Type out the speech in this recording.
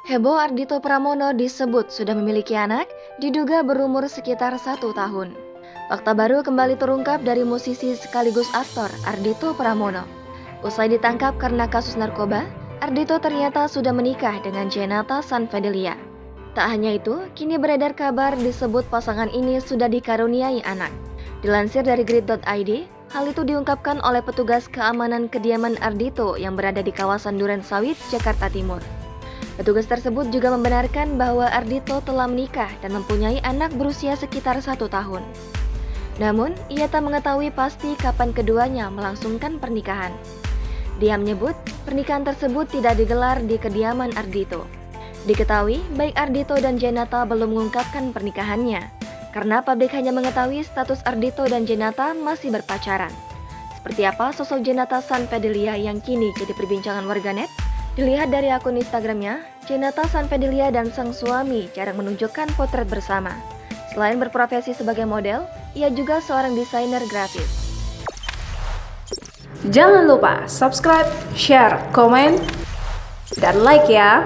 Heboh Ardhito Pramono disebut sudah memiliki anak, diduga berumur sekitar 1 tahun. Fakta baru kembali terungkap dari musisi sekaligus aktor Ardhito Pramono. Usai ditangkap karena kasus narkoba, Ardhito ternyata sudah menikah dengan Jenata Sanvedelia. Tak hanya itu, kini beredar kabar disebut pasangan ini sudah dikaruniai anak. Dilansir dari grid.id, hal itu diungkapkan oleh petugas keamanan kediaman Ardhito yang berada di kawasan Durensawit, Jakarta Timur. Petugas tersebut juga membenarkan bahwa Ardhito telah menikah dan mempunyai anak berusia sekitar 1 tahun. Namun, ia tak mengetahui pasti kapan keduanya melangsungkan pernikahan. Dia menyebut pernikahan tersebut tidak digelar di kediaman Ardhito. Diketahui, baik Ardhito dan Jenata belum mengungkapkan pernikahannya, karena publik hanya mengetahui status Ardhito dan Jenata masih berpacaran. Seperti apa sosok Jenata Sanvedelia yang kini jadi perbincangan warganet? Dilihat dari akun Instagramnya, Jenata Sanvedelia dan sang suami jarang menunjukkan potret bersama. Selain berprofesi sebagai model, ia juga seorang desainer grafis. Jangan lupa subscribe, share, komen, dan like ya!